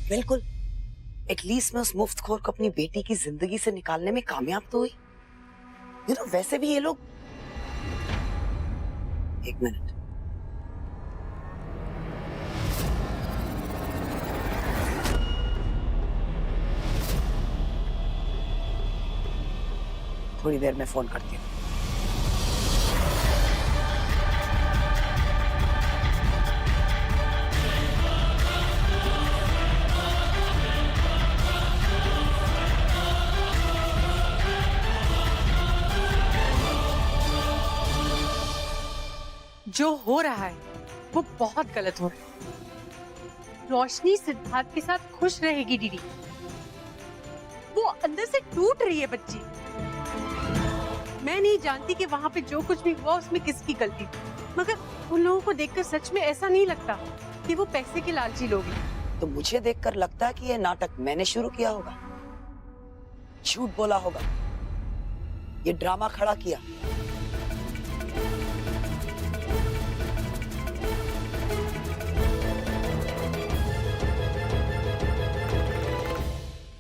बिल्कुल, एटलीस्ट मैं उस मुफ्तखोर को अपनी बेटी की जिंदगी से निकालने में कामयाब तो हुई। वैसे भी ये लोग। एक मिनट, थोड़ी देर में फोन करती हूँ। जो हो रहा है वो बहुत गलत हो रहा है। रोशनी सिद्धार्थ के साथ खुश रहेगी दीदी, वो अंदर से टूट रही है बच्ची। मैं नहीं जानती कि वहां पे जो कुछ भी हुआ उसमें किसकी गलती थी, मगर उन लोगों को देखकर सच में ऐसा नहीं लगता कि वो पैसे के लालची लोग हैं। तो मुझे देखकर लगता है कि ये नाटक मैंने शुरू किया होगा, झूठ बोला होगा, ये ड्रामा खड़ा किया।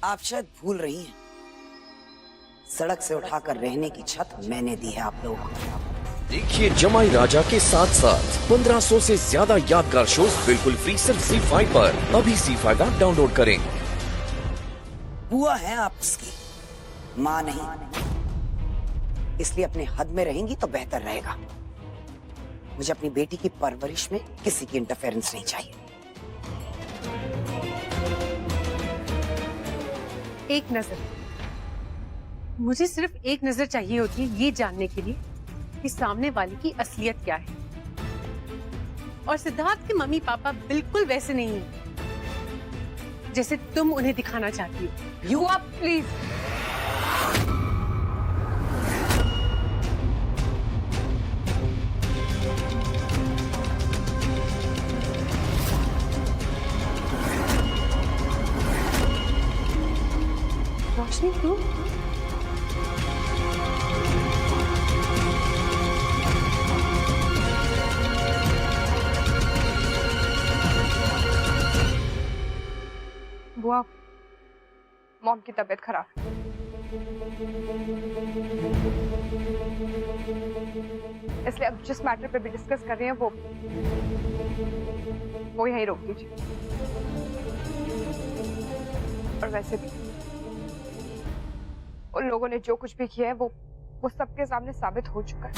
आप शायद भूल रही हैं, सड़क से उठाकर रहने की छत मैंने दी है आप लोगों को। देखिए जमाई राजा के साथ साथ 1500 से ज्यादा यादगार शोज बिल्कुल फ्री सिर्फ ZEE5 पर। अभी ZEE5 ऐप डाउनलोड करें। बुआ है आप उसकी, माँ नहीं, इसलिए अपने हद में रहेंगी तो बेहतर रहेगा। मुझे अपनी बेटी की परवरिश में किसी की इंटरफेरेंस नहीं चाहिए। एक नजर, मुझे सिर्फ एक नजर चाहिए होती है ये जानने के लिए कि सामने वाले की असलियत क्या है। और सिद्धार्थ के मम्मी पापा बिल्कुल वैसे नहीं हैं जैसे तुम उन्हें दिखाना चाहती हो। You up please. रोशनी तू? बुआ, मॉम की तबीयत खराब है। इसलिए अब जिस मैटर पे भी डिस्कस कर रहे हैं वो यहीं रोक दीजिए। और वैसे भी उन लोगों ने जो कुछ भी किया है वो सबके सामने साबित हो चुका है।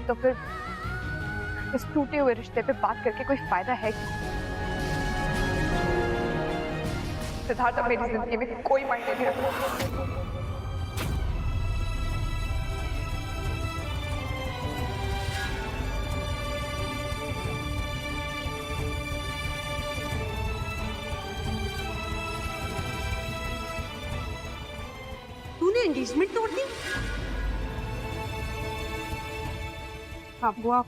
तो फिर इस टूटे हुए रिश्ते पे बात करके कोई फायदा है क्या? सिद्धार्थ अब मेरी जिंदगी में कोई मायने नहीं रखता। तूने एंगेजमेंट तोड़ दी? हाँ बुआ,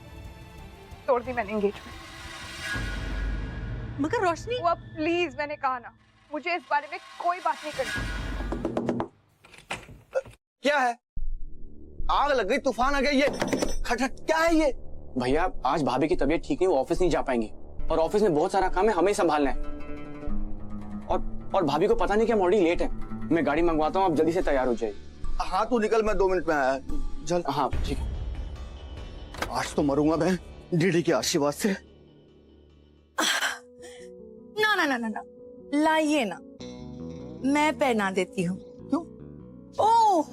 तोड़ दी मैंने एंगेजमेंट। मगर रोशनी, बुआ प्लीज, मैंने कहा ना, मुझे इस बारे में कोई बात नहीं करनी। क्या है? आग लग गई, तूफान आ गया, ये खटखट क्या है ये? भैया आज भाभी की तबीयत ठीक नहीं, वो ऑफिस नहीं जा पाएंगी और ऑफिस में बहुत सारा काम है, हमें ही संभालना है। और भाभी को पता नहीं कि हम ऑलरेडी लेट हैं। मैं गाड़ी मंगवाता हूँ, आप जल्दी से तैयार हो जाइए। हाँ तू निकल, मैं 2 मिनट में आया। जल्द। हाँ ठीक है। आज तो मरूंगा मैं डीडी के आशीर्वाद से। ना ना ना ना ना, लाइए ना, मैं पहना देती हूँ। Oh,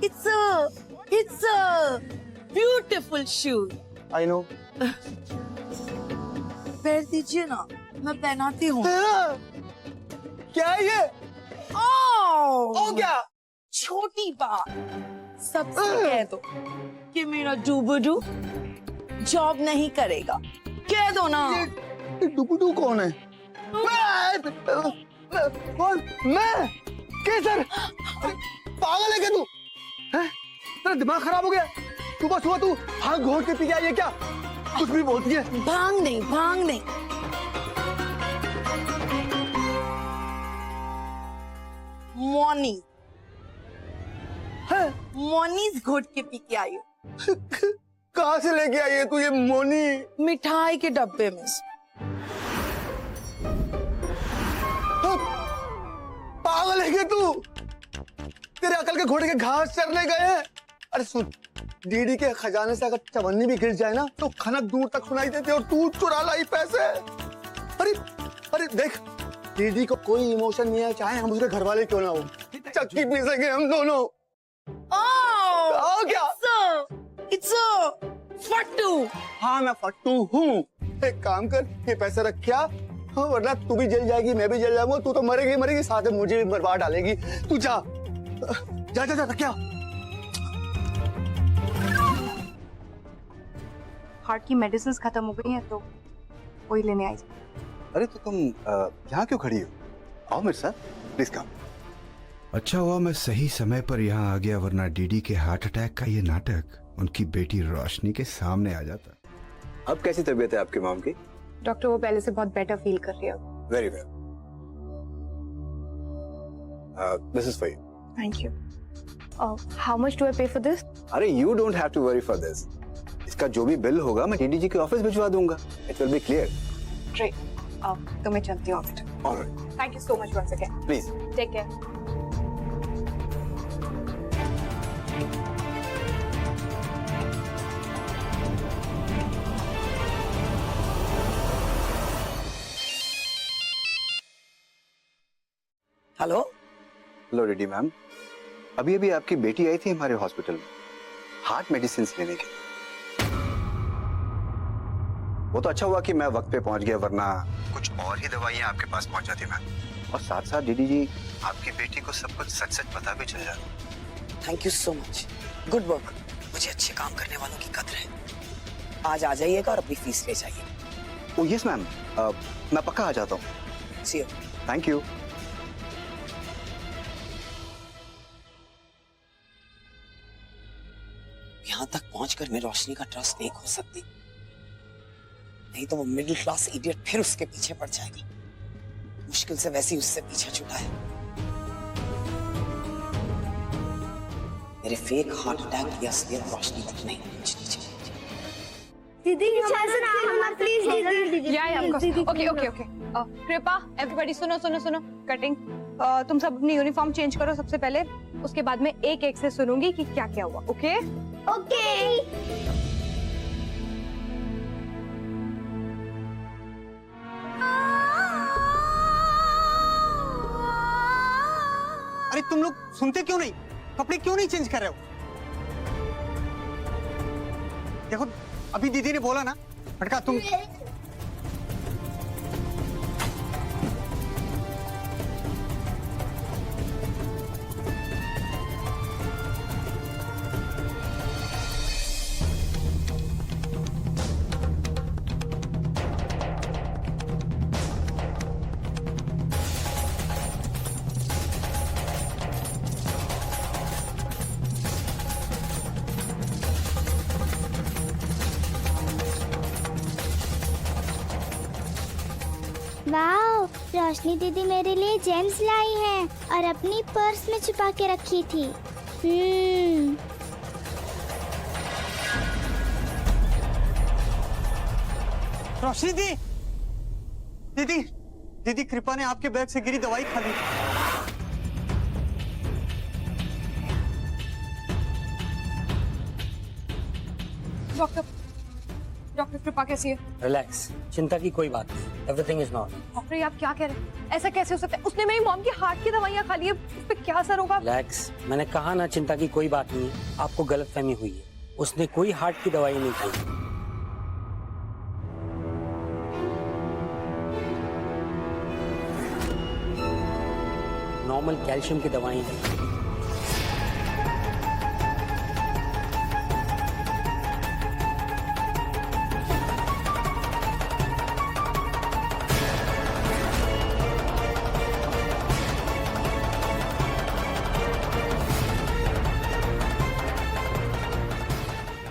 it's a beautiful shoes. I know. पैर दीजिए ना, मैं पहनाती हूँ। क्या है ये? ओ क्या? छोटी बात, सबसे कह दो कि मेरा डूबुडू जॉब नहीं करेगा, कह दो ना। ये डुबुडू कौन है? कौन? मैं? केसर? पागल है क्या तू? हैं? तेरा दिमाग खराब हो गया? तू बस हुआ तू भांग घोट के पी के आई है क्या? कुछ भी बोलती है। भांग नहीं, भांग नहीं, मॉर्निंग मॉर्निंग घोट के पी के आई हूँ। कहाँ से लेके आई है तू ये मोनी? मिठाई के डब्बे में से। तो पागल है क्या तू? तेरे अकल के घोड़े के घास चरने गए हैं? अरे सुन, डीडी के खजाने से अगर चवन्नी भी गिर जाए ना तो खनक दूर तक सुनाई देती है और तू चुरा लाई पैसे। अरे अरे देख, डीडी को कोई इमोशन नहीं है, चाहे हम उसके घर वाले क्यों ना हो। चक्की पीसेंगे हम दोनों। क्या? It's a फट्टू। हाँ मैं फट्टू हूँ। एक काम कर, ये पैसे रख क्या, वरना तू भी जल जाएगी, मैं भी जल जाऊंगा। तू तो मरेगी मरेगी, साथ में मुझे भी मरवा डालेगी। तू जा जा जा, जा क्या? हार्ट की मेडिसिन खत्म हो गई हैं तो वही लेने आई। अरे तो तुम यहाँ क्यों खड़ी हो? आओ मेरे साथ, प्लीज कम। अच्छा हुआ मैं सही समय पर यहाँ आ गया, वरना डीडी के हार्ट अटैक का ये नाटक उनकी बेटी रोशनी के सामने आ जाता। अब कैसी तबीयत है आपकी मॉम की? डॉक्टर वो पहले से बहुत बेटर फील कर रही है। Very well, this is for you. Thank you. How much do I pay for this? अरे you don't have to worry for this. इसका जो भी बिल होगा मैं डीडी जी के ऑफिस भिजवा दूंगा। It will be clear. Great. तो मैं चलती हूँ office. Alright, thank you so much once again. Please take care. Hello, hello DD ma'am, अभी अभी आपकी बेटी आई थी हमारे हॉस्पिटल में हार्ट मेडिसिन लेने के। वो तो अच्छा हुआ कि मैं वक्त पे पहुंच गया, वरना कुछ और ही दवाइयां आपके पास पहुंच जाती मैम। और साथ साथ डीडी जी, आपकी बेटी को सब कुछ सच सच पता भी चल जाता। Thank you so much, good work. मुझे अच्छे काम करने वालों की कदर है। आज आ जाइएगा और अपनी फीस ले जाइए। ओह यस मैम, मैं पक्का आ जाता हूँ। सी यू। Thank you. यहां तक पहुंचकर मैं रोशनी का ट्रस्ट नहीं खो सकती, नहीं तो वो मिडिल क्लास इडियट फिर उसके पीछे पड़ जाएगा। मुश्किल से वैसे ही उससे पीछा छुटा है। मेरे फेक हार्ट अटैक की असलियत रोशनी तक नहीं पहुंचनी चाहिए। दीदी प्लीज या ओके ओके ओके। कृपा, एवरीबॉडी सुनो सुनो सुनो। कटिंग। तुम सब अपनी यूनिफॉर्म चेंज करो सबसे पहले, उसके बाद में एक एक से सुनूंगी कि क्या क्या हुआ। Okay okay. अरे तुम लोग सुनते क्यों नहीं? कपड़े क्यों नहीं चेंज कर रहे हो? देखो अभी दीदी ने बोला ना, फटका तुम। वाओ, रोशनी दीदी मेरे लिए जेम्स लाई हैं और अपनी पर्स में छुपा के रखी थी। रोशनी दी, दीदी दीदी कृपा ने आपके बैग से गिरी दवाई खा ली। डॉक्टर कृपा कैसी है? रिलैक्स, चिंता की कोई बात नहीं, एवरीथिंग इज नॉर्मल। डॉक्टर आप क्या कह रहे हैं? ऐसा कैसे हो सकता है? उसने मेरी मॉम की हार्ट की दवाइयाँ खा ली है, उस पे क्या असर होगा? रिलैक्स, मैंने कहा ना चिंता की कोई बात नहीं है। आपको गलतफहमी हुई है, उसने कोई हार्ट की दवाई नहीं खाई। नॉर्मल कैल्शियम की दवाई है।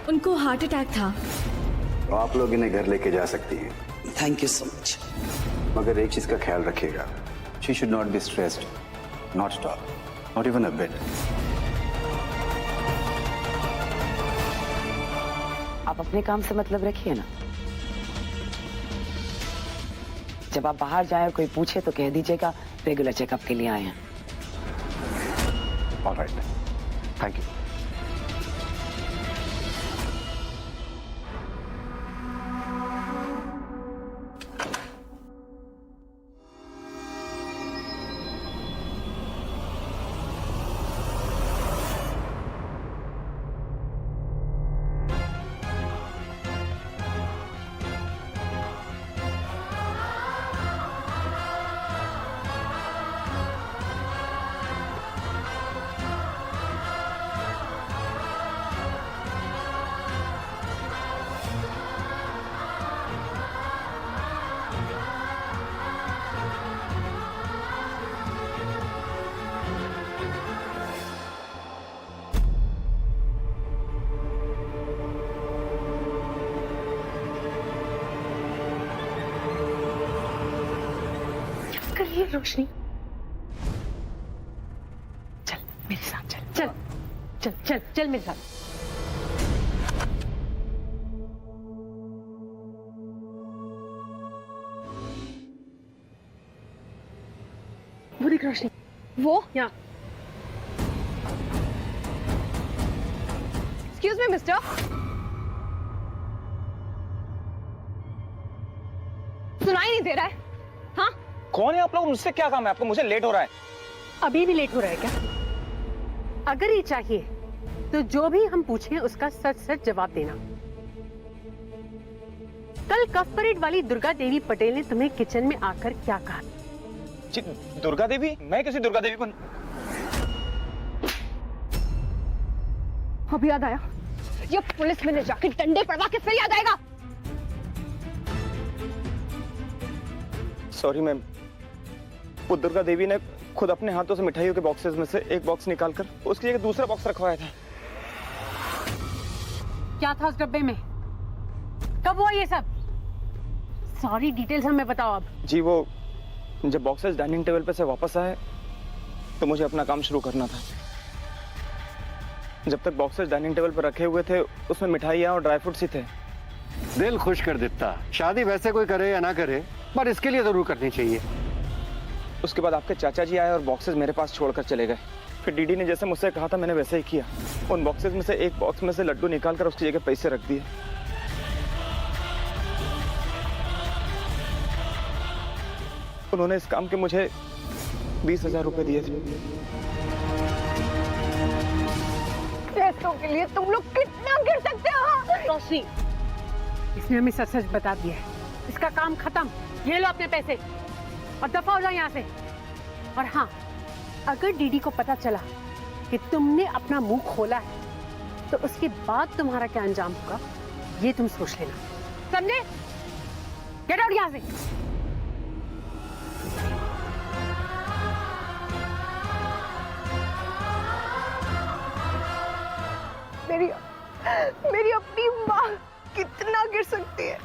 उनको हार्ट अटैक था। तो आप लोग इन्हें घर लेके जा सकती हैं, थैंक यू सो मच। मगर एक चीज का ख्याल रखिएगा, she should not be stressed, not stop, not even a bit. आप अपने काम से मतलब रखिए ना। जब आप बाहर जाए और कोई पूछे तो कह दीजिएगा रेगुलर चेकअप के लिए आए हैं। Alright, thank you. करिए रोशनी, चल मेरे साथ, चल चल चल चल चल मेरे साथ। वो देख रोशनी, वो यहाँ। एक्सक्यूज मी मिस्टर, सुनाई नहीं दे रहा है? हाँ, कौन है आप लोग? मुझसे क्या काम है आपको? मुझे लेट हो रहा है। अभी भी लेट हो रहा है क्या? अगर ये चाहिए तो जो भी हम पूछें उसका सच सच जवाब देना। कल कफ परेड वाली दुर्गा देवी पटेल ने तुम्हें किचन में आकर क्या कहा? जी, दुर्गा देवी? मैं किसी दुर्गा देवी को अभी याद आया, ये पुलिस में ले जाके डंडे पड़वा के फिर याद आएगा। सॉरी मैम, वो दुर्गा देवी ने खुद अपने हाथों से मिठाइयों के बॉक्सेस में से एक बॉक्स निकालकर उसकी जगह दूसरा बॉक्स रखवाया था। क्या था उस डब्बे में? कब हुआ ये सब? सारी डिटेल्स हमें बताओ अब। जी, वो जब बॉक्सेस डाइनिंग टेबल पे से वापस आए तो मुझे अपना काम शुरू करना था। जब तक बॉक्सेस डाइनिंग टेबल पर रखे हुए थे उसमें मिठाइयाँ और ड्राई फ्रूट्स ही थे। दिल खुश कर देता। शादी वैसे कोई करे या ना करे, पर इसके लिए जरूर करनी चाहिए। उसके बाद आपके चाचा जी आए और बॉक्सेस मेरे पास छोड़कर चले गए। फिर डीडी ने जैसे मुझसे कहा था मैंने वैसे ही किया। उन बॉक्सेस में से एक बॉक्स में से लड्डू निकालकर उसकी जगह पैसे रख दिए। उन्होंने इस काम के मुझे 20,000 रुपए दिए थे। पैसों के लिए तुम लोग कितना गिर सकते हो? रोशनी, इसने हमें सच सच बता दिया है। इसका काम खत्म। ये लो अपने पैसे और दफा हो जाओ यहाँ से। और हाँ, अगर डीडी को पता चला कि तुमने अपना मुंह खोला है तो उसके बाद तुम्हारा क्या अंजाम होगा ये तुम सोच लेना, समझे? गेट आउट यहाँ से। मेरी अपनी माँ कितना गिर सकती है?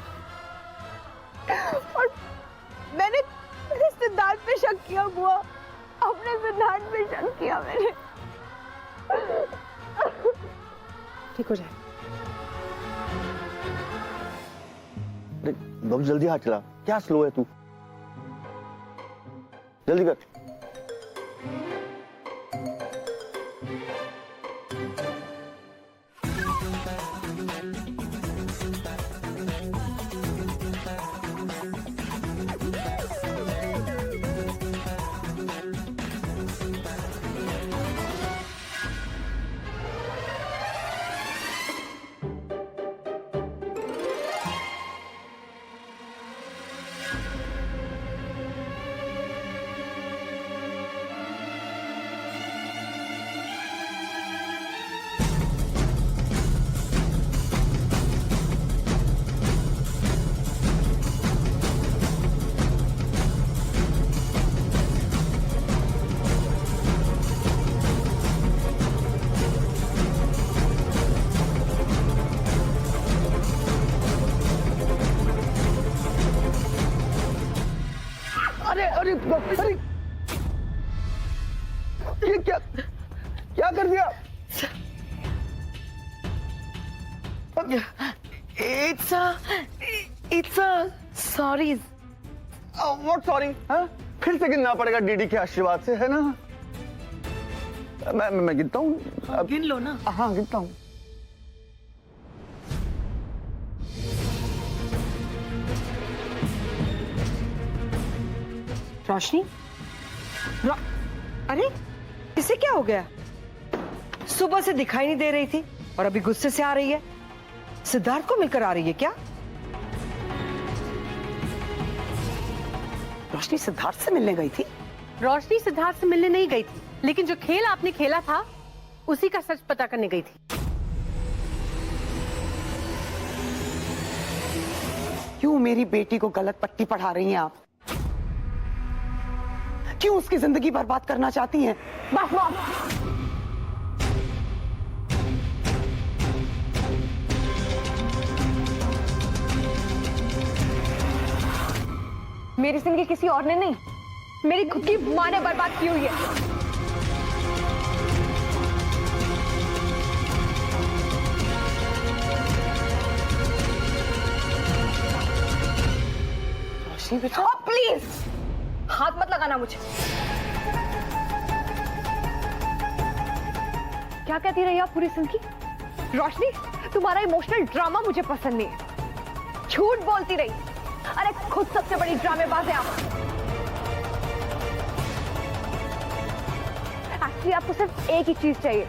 और मैंने सिद्धार्थ पे शक किया बुआ, अपने सिद्धार्थ पे शक किया मैंने। ठीक हो जाए। बहुत जल्दी हाथ चला, क्या स्लो है तू? जल्दी कर। अरे अरे ये क्या कर दिया? सॉरी। What sorry? फिर से गिनना पड़ेगा डीडी के आशीर्वाद से, है ना? मैं गिनता हूँ। गिन लो ना। हाँ गिनता हूँ। रोशनी, अरे इसे क्या हो गया? सुबह से दिखाई नहीं दे रही थी और अभी गुस्से से आ रही है। सिद्धार्थ को मिलकर आ रही है क्या? रोशनी सिद्धार्थ से मिलने गई थी? रोशनी सिद्धार्थ से मिलने नहीं गई थी, लेकिन जो खेल आपने खेला था उसी का सच पता करने गई थी। क्यों मेरी बेटी को गलत पट्टी पढ़ा रही हैं आप? क्यों उसकी जिंदगी बर्बाद करना चाहती हैं? बस मॉम, मेरी जिंदगी किसी और ने नहीं, मेरी खुद की माँ ने बर्बाद की हुई है। रोशनी बेटा, प्लीज हाथ मत लगाना मुझे। क्या कहती रही आप पूरी जिंदगी? रोशनी, तुम्हारा इमोशनल ड्रामा मुझे पसंद नहीं है। झूठ बोलती रही। अरे खुद सबसे बड़ी ड्रामेबाज है आप। एक्चुअली आपको सिर्फ एक ही चीज चाहिए,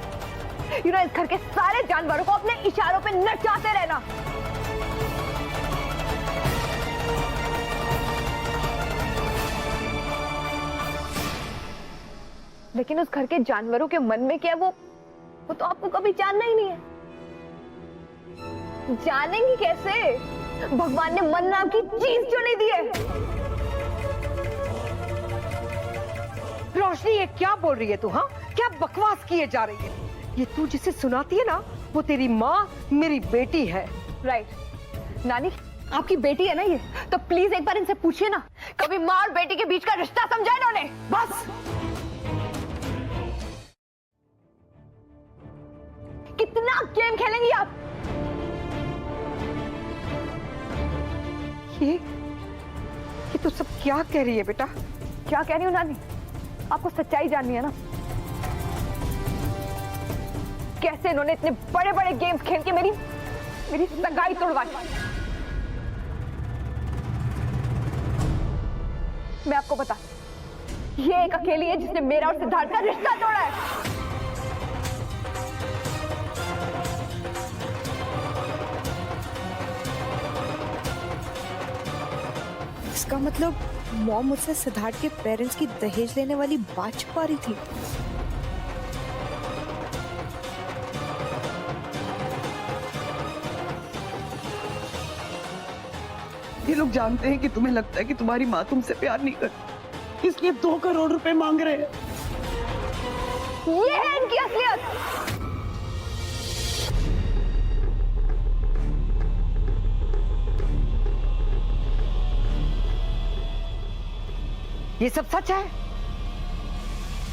यू नो, इस घर के सारे जानवरों को अपने इशारों पे नचाते रहना। लेकिन उस घर के जानवरों के मन में क्या है वो तो आपको कभी जानना ही नहीं है। जानेंगी कैसे? भगवान ने मन नाम की चीज जो नहीं दी है। रोशनी, ये क्या बोल रही है तू? हाँ, क्या बकवास किए जा रही है? ये तू जिसे सुनाती है ना, वो तेरी माँ मेरी बेटी है। राइट नानी, आपकी बेटी है ना ये, तो प्लीज एक बार इनसे पूछिए ना, कभी माँ और बेटी के बीच का रिश्ता समझा इन्होंने? बस, कितना गेम खेलेंगी आप? ये तू सब क्या कह रही है बेटा? क्या कह रही हूँ नानी? आपको सच्चाई जाननी है ना? कैसे इन्होंने इतने बड़े बड़े गेम्स खेल के मेरी सगाई तोड़वा दी। मैं आपको बता, ये एक अकेली है जिसने मेरा और सिद्धार्थ का रिश्ता तोड़ा है। इसका मतलब मॉम मुझसे सिद्धार्थ के पेरेंट्स की दहेज लेने वाली बात छुपा रही थी। ये लोग जानते हैं कि तुम्हें लगता है कि तुम्हारी माँ तुमसे प्यार नहीं करती, इसलिए 2 करोड़ रुपए मांग रहे हैं। ये है इनकी असलियत। ये सब सच है?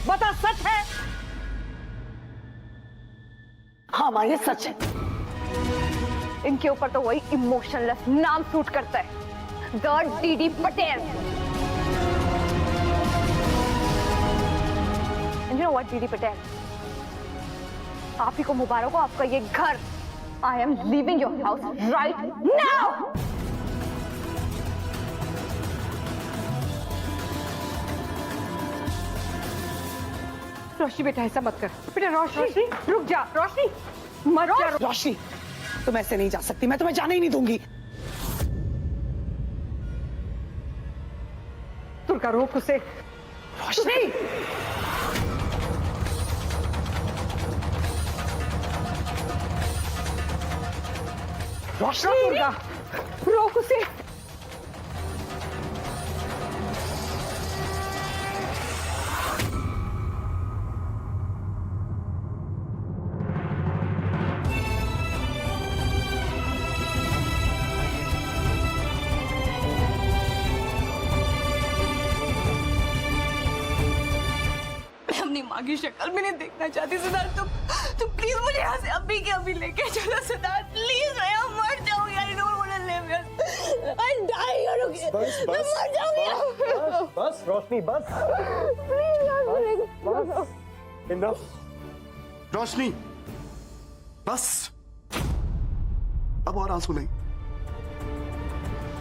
बता, सच है? हाँ माँ, ये सच है। इनके ऊपर तो वही इमोशनलेस नाम सूट करता है, the DD Patel. You know what, DD Patel, आप ही को मुबारक हो आपका ये घर। I am leaving your house right now. Roshni बेटा, ऐसा मत कर बेटा। रोशनी रुक जा। रोशनी मत जा। रोशनी, तुम ऐसे नहीं जा सकती, मैं तुम्हें जाने ही नहीं दूंगी। तुर्का, रोक उसे। रोशनी, रोशनी, तुर्का, रोक उसे। माँ की शक्ल भी नहीं देखना चाहती। सिद्धार्थ, तुम प्लीज मुझे यहाँ से अभी के अभी लेके चलो। सिद्धार्थ प्लीज, मैं यहाँ मर जाऊंगी। I don't want to live here. I'm dying, बस मैं मर जाऊंगी। बस रोशनी बस इनफ रोशनी बस अब और आंसू नहीं।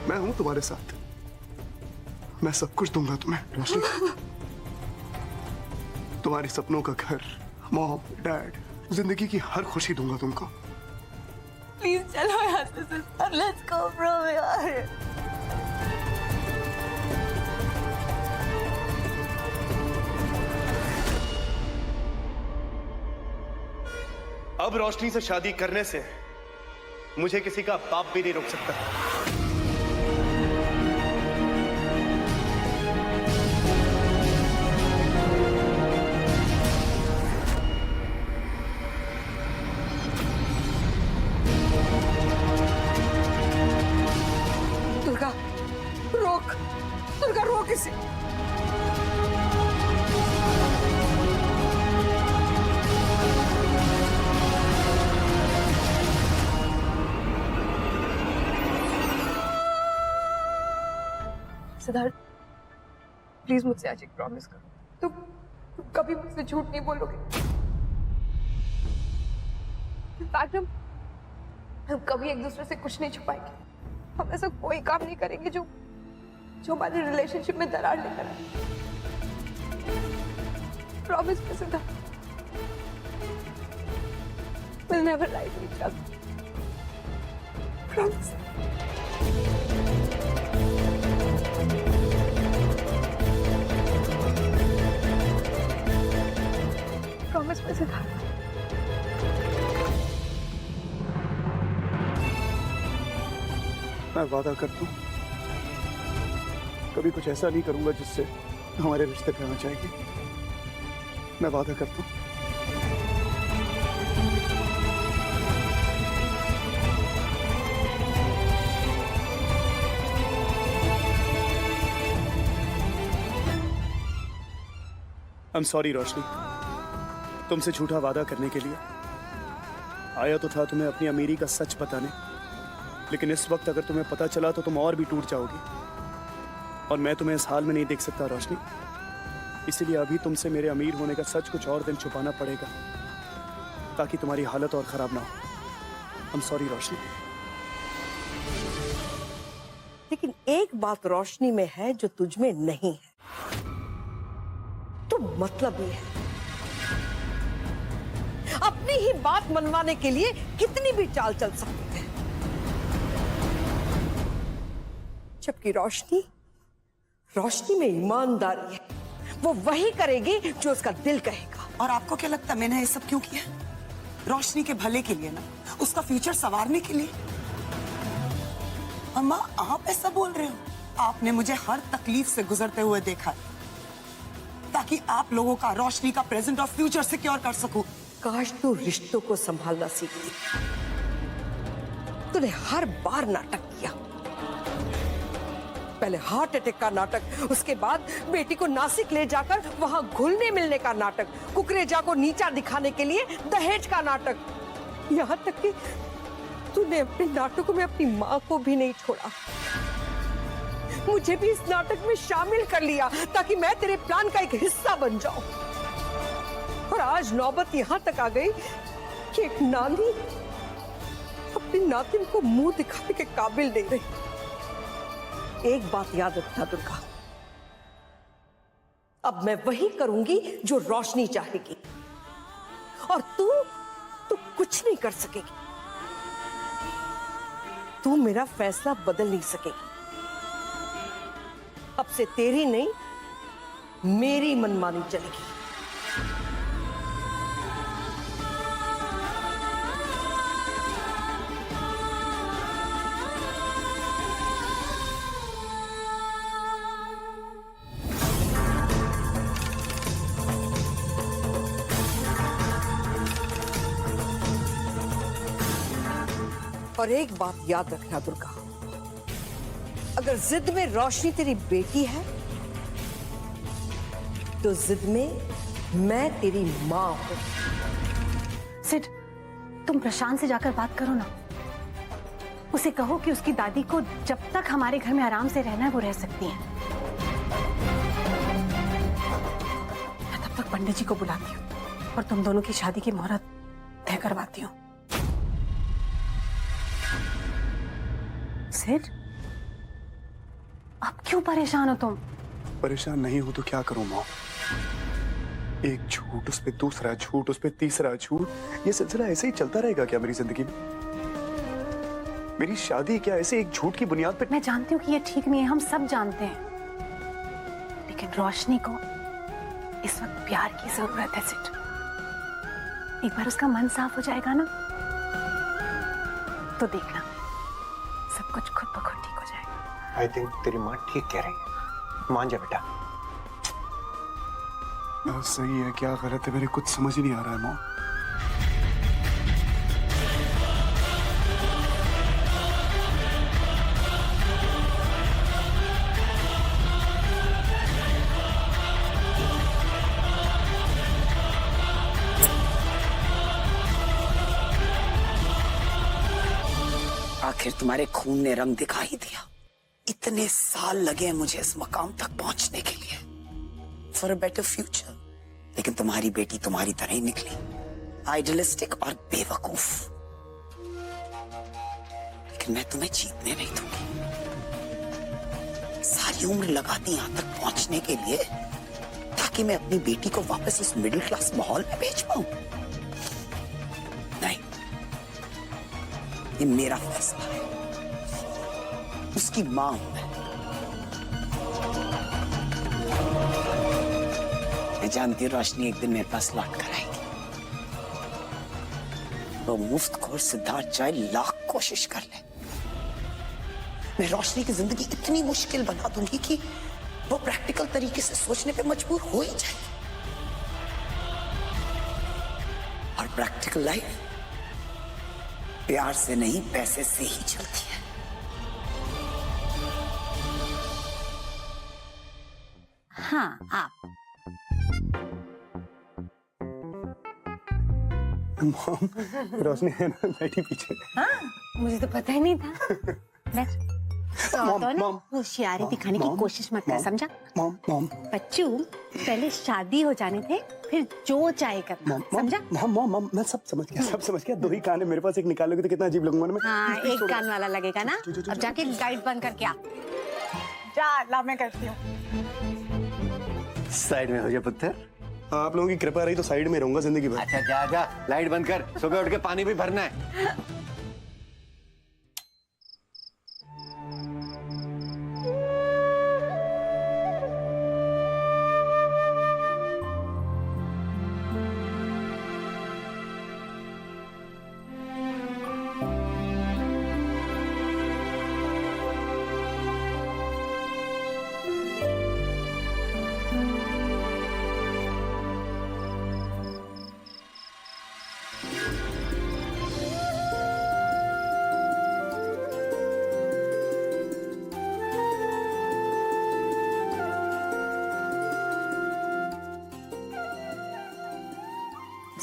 मैं हूं तुम्हारे साथ, मैं सब कुछ दूंगा तुम्हें रोशनी। तुम्हारे सपनों का घर, मॉम, डैड, जिंदगी की हर खुशी दूंगा तुमको। प्लीज चलो यहाँ से sister, let's go from here. अब रोशनी से शादी करने से मुझे किसी का बाप भी नहीं रोक सकता। दुर्गा रोक, दुर्गा रोक इसे। सिद्धार्थ प्लीज मुझसे आज एक प्रॉमिस करो, तुम कभी मुझसे झूठ नहीं बोलोगे। इनफैक्ट हम कभी एक दूसरे से कुछ नहीं छुपाएंगे। हम ऐसा कोई काम नहीं करेंगे जो हमारे रिलेशनशिप में दरार लेकर आए। प्रॉमिस में Siddharth, we'll never lie to each other. Promise. Promise में सिद्धार्थ। मैं वादा करता हूं कभी कुछ ऐसा नहीं करूंगा जिससे हमारे रिश्ते पे आना चाहेगी। मैं वादा करता हूं। I'm sorry रोशनी, तुमसे झूठा वादा करने के लिए आया तो था तुम्हें अपनी अमीरी का सच बताने, लेकिन इस वक्त अगर तुम्हें पता चला तो तुम और भी टूट जाओगी और मैं तुम्हें इस हाल में नहीं देख सकता रोशनी। इसीलिए अभी तुमसे मेरे अमीर होने का सच कुछ और दिन छुपाना पड़ेगा ताकि तुम्हारी हालत और खराब ना हो। I'm sorry रोशनी। लेकिन एक बात रोशनी में है जो तुझ में नहीं है, तो मतलब ये है अपनी ही बात मनवाने के लिए कितनी भी चाल चल सकते हैं, जबकि रोशनी में ईमानदारी है। वो वही करेगी जो उसका दिल कहेगा। और आपको क्या लगता है मैंने ये सब क्यों किया? रोशनी के भले के लिए ना, उसका फ्यूचर संवारने के लिए। अम्मा आप ऐसा बोल रहे हो? आपने मुझे हर तकलीफ से गुजरते हुए देखा है ताकि आप लोगों का, रोशनी का प्रेजेंट और फ्यूचर सिक्योर कर सकूं। काश तू रिश्तों को संभालना सीखती। तूने हर बार नाटक किया, पहले हार्ट अटैक का नाटक, उसके बाद बेटी को नासिक ले जाकर वहां घुलने मिलने का नाटक, कुकरेजा को नीचा दिखाने के लिए दहेज का नाटक, यहाँ तक कि तूने अपने नाटकों में अपनी माँ को भी नहीं छोड़ा। मुझे भी इस नाटक में शामिल कर लिया ताकि मैं तेरे प्लान का एक हिस्सा बन जाऊं। और आज नौबत यहां तक आ गई कि एक नानी अपनी नातिन को मुंह दिखाने के काबिल नहीं रही। एक बात याद रखना दुर्गा, अब मैं वही करूंगी जो रोशनी चाहेगी और तू कुछ नहीं कर सकेगी। तू मेरा फैसला बदल नहीं सकेगी। अब से तेरी नहीं, मेरी मनमानी चलेगी। और एक बात याद रखना दुर्गा, अगर जिद में रोशनी तेरी बेटी है तो जिद में मैं तेरी मां हूं। सिड, तुम प्रशांत से जाकर बात करो ना। उसे कहो कि उसकी दादी को जब तक हमारे घर में आराम से रहना है वो रह सकती है। मैं तब तक पंडित जी को बुलाती हूँ और तुम दोनों की शादी की मुहूर्त तय करवाती हूँ। सिड, अब क्यों परेशान हो तुम? परेशान नहीं हो तो क्या करूं माँ? एक झूठ, उस पे दूसरा झूठ, उस पे तीसरा झूठ, ये सिलसिला ऐसे ही चलता रहेगा क्या मेरी जिंदगी में? मेरी शादी क्या ऐसे एक झूठ की बुनियाद पे? मैं जानती हूँ कि ये ठीक नहीं है, हम सब जानते हैं, लेकिन रोशनी को इस वक्त प्यार की जरूरत है सिड। एक बार उसका मन साफ हो जाएगा ना तो देखना सब कुछ खुद ब खुद ठीक हो जाएगा। आई थिंक तेरी माँ ठीक कह रही है, मान जा बेटा। सही है क्या गलत है मेरे कुछ समझ ही नहीं आ रहा है माँ। आखिर तुम्हारे खून ने रंग दिखा ही दिया। इतने साल लगे मुझे इस मकाम तक पहुंचने के लिए, फॉर अ बेटर फ्यूचर, लेकिन तुम्हारी बेटी तुम्हारी तरह ही निकली, आइडियलिस्टिक और बेवकूफ। लेकिन मैं तुम्हें जीतने नहीं दूंगी। सारी उम्र लगा दी यहां तक पहुंचने के लिए ताकि मैं अपनी बेटी को वापस उस मिडिल क्लास माहौल में भेज पाऊं। नहीं, ये मेरा फैसला है, उसकी मां हूं मैं जानती हूँ रोशनी एक दिन मेरे पास लौट कर आएगी। वो मुफ्तखोर सिद्धार्थ चाहे लाख कोशिश कर ले, मैं रोशनी की जिंदगी इतनी मुश्किल बना दूंगी कि वो प्रैक्टिकल तरीके से सोचने पे मजबूर हो ही जाएगी। और प्रैक्टिकल लाइफ प्यार से नहीं पैसे से ही चलती है। हाँ, आप मॉम, रोशनी है ना बैठी पीछे। हाँ, मुझे तो पता ही नहीं था। मॉम, होशियारी दिखाने की कोशिश मत कर, समझा? मॉम, बच्चू, पहले शादी हो जाने थे, फिर जो चाहे करना, समझा? मॉम, मैं सब समझ गया। दो ही कान है मेरे पास, एक निकालोगे तो कितना अजीब लगूंगा ना मैं। हाँ, एक कान वाला लगेगा ना। अब जाके लाइट बंद करके आ। जा, ला मैं करती हूँ। साइड में हो जा पुत्र। आप लोगों की कृपा रही तो साइड में रहूंगा जिंदगी भर। अच्छा जा, लाइट बंद कर, सुबह उठ के पानी भी भरना है।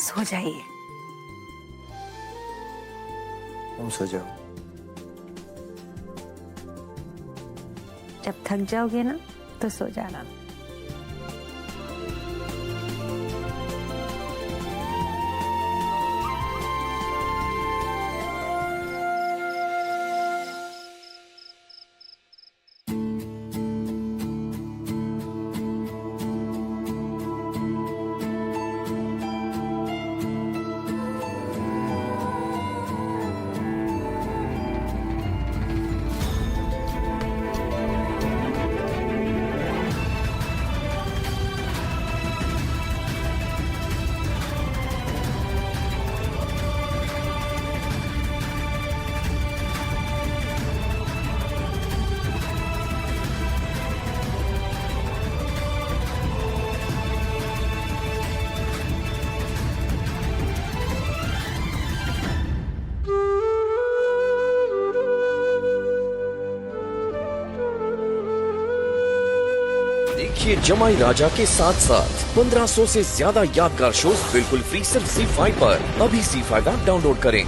सो जाइए। तुम सो जाओ। जब थक जाओगे ना तो सो जाना। देखिए जमाई राजा के साथ साथ 1500 से ज्यादा यादगार शोज बिल्कुल फ्री सिर्फ ZEE5 पर। अभी ZEE5 ऐप डाउनलोड करें।